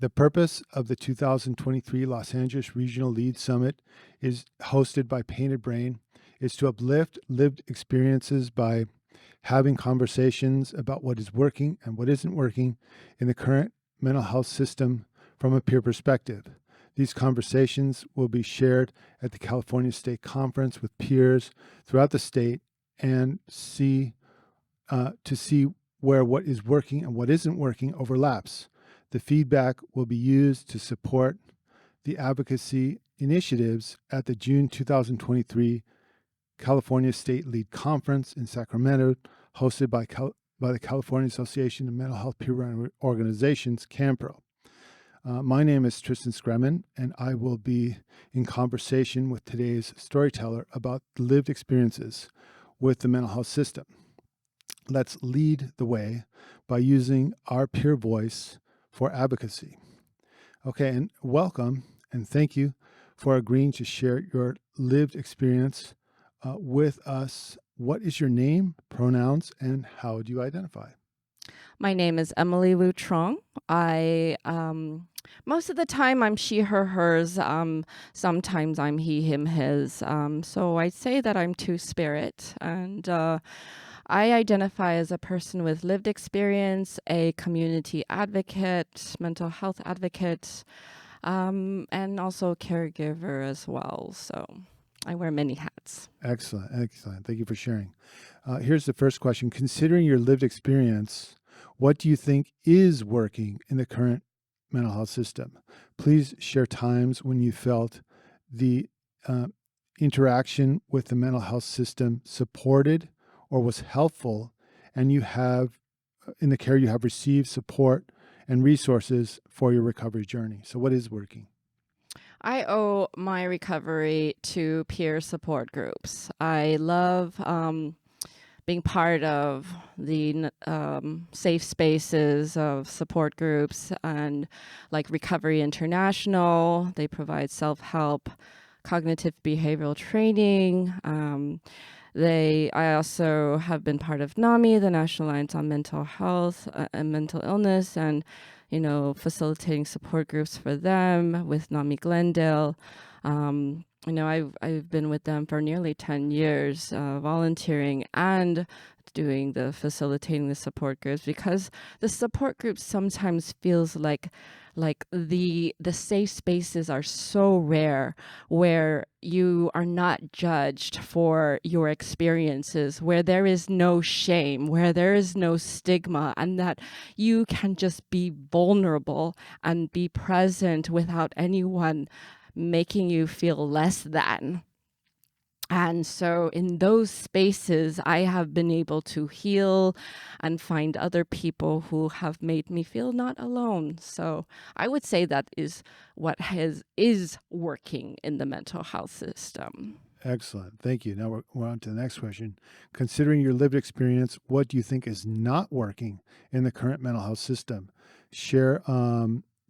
The purpose of the 2023 Los Angeles Regional Lead Summit is hosted by Painted Brain is to uplift lived experiences by having conversations about what is working and what isn't working in the current mental health system from a peer perspective. These conversations will be shared at the California State Conference with peers throughout the state and to see where what is working and what isn't working overlaps. The feedback will be used to support the advocacy initiatives at the June 2023 California State Lead Conference in Sacramento, hosted by the California Association of Mental Health Peer Organizations, CAMHPRO. My name is Tristan Scremin, and I will be in conversation with today's storyteller about lived experiences with the mental health system. Let's lead the way by using our peer voice for advocacy. Okay, and welcome, and thank you for agreeing to share your lived experience with us. What is your name, pronouns, and how do you identify? My name is Emily Wu Trong. I most of the time I'm she, her, hers. Sometimes I'm he, him, his. So I say that I'm two-spirit, and I identify as a person with lived experience, a community advocate, mental health advocate, and also caregiver as well. So I wear many hats. Excellent, excellent. Thank you for sharing. Here's the first question. Considering your lived experience, what do you think is working in the current mental health system? Please share times when you felt the interaction with the mental health system supported or was helpful, and you have, in the care you have received support and resources for your recovery journey. So what is working? I owe my recovery to peer support groups. I love being part of the safe spaces of support groups, and like Recovery International. They provide self-help, cognitive behavioral training. I also have been part of NAMI, the National Alliance on Mental Health and Mental Illness, and facilitating support groups for them with NAMI Glendale. I've been with them for nearly 10 years, volunteering and doing the facilitating the support groups, because the support groups sometimes feels like the safe spaces are so rare, where you are not judged for your experiences, where there is no shame, where there is no stigma, and that you can just be vulnerable and be present without anyone making you feel less than. And so in those spaces, I have been able to heal and find other people who have made me feel not alone. So I would say that is what is working in the mental health system. Excellent. Thank you. Now we're on to the next question. Considering your lived experience, what do you think is not working in the current mental health system? Share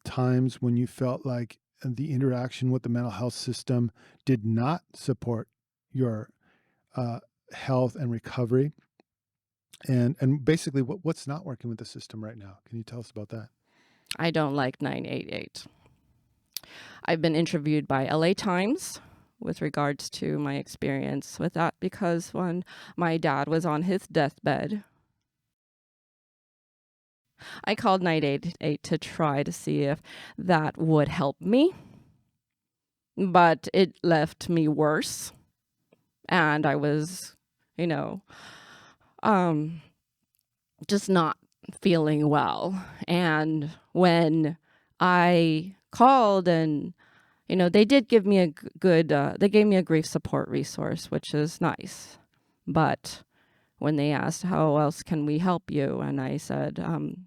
times when you felt like the interaction with the mental health system did not support your health and recovery. And basically, what's not working with the system right now? Can you tell us about that? I don't like 988. I've been interviewed by LA Times with regards to my experience with that, because when my dad was on his deathbed, I called 988 to try to see if that would help me, but it left me worse. And I was, just not feeling well. And when I called, and they did give me a they gave me a grief support resource, which is nice. But when they asked, how else can we help you? And I said,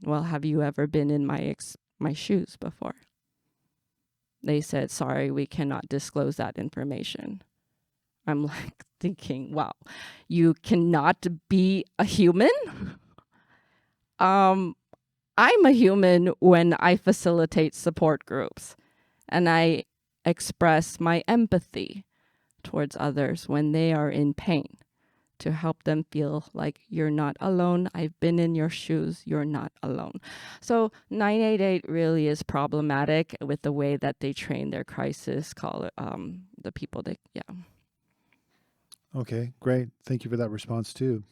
well, have you ever been in my shoes before? They said, sorry, we cannot disclose that information. I'm like thinking, wow, you cannot be a human? I'm a human when I facilitate support groups, and I express my empathy towards others when they are in pain, to help them feel like you're not alone. I've been in your shoes. You're not alone. So 988 really is problematic with the way that they train their crisis call the people that, yeah. Okay, great. Thank you for that response too.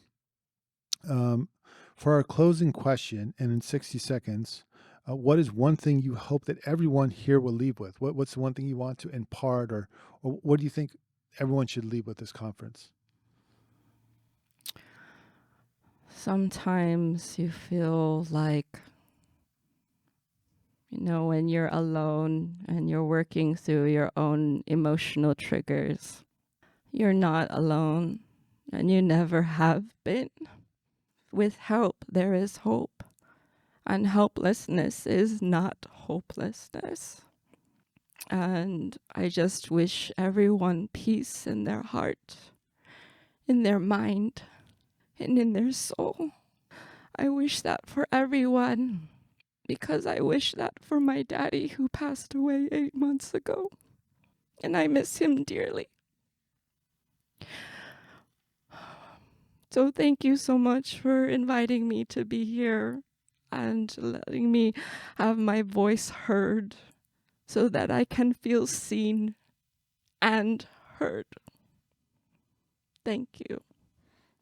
For our closing question, and in 60 seconds, what is one thing you hope that everyone here will leave with? What's the one thing you want to impart, or what do you think everyone should leave with this conference? Sometimes you feel like, when you're alone and you're working through your own emotional triggers, you're not alone, and you never have been. With help, there is hope, and helplessness is not hopelessness. And I just wish everyone peace in their heart, in their mind, and in their soul. I wish that for everyone, because I wish that for my daddy who passed away 8 months ago, and I miss him dearly. So thank you so much for inviting me to be here and letting me have my voice heard so that I can feel seen and heard. Thank you.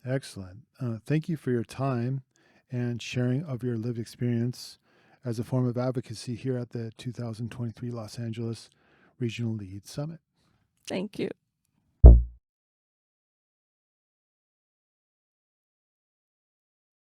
Excellent. Thank you for your time and sharing of your lived experience as a form of advocacy here at the 2023 Los Angeles Regional Lead Summit. Thank you.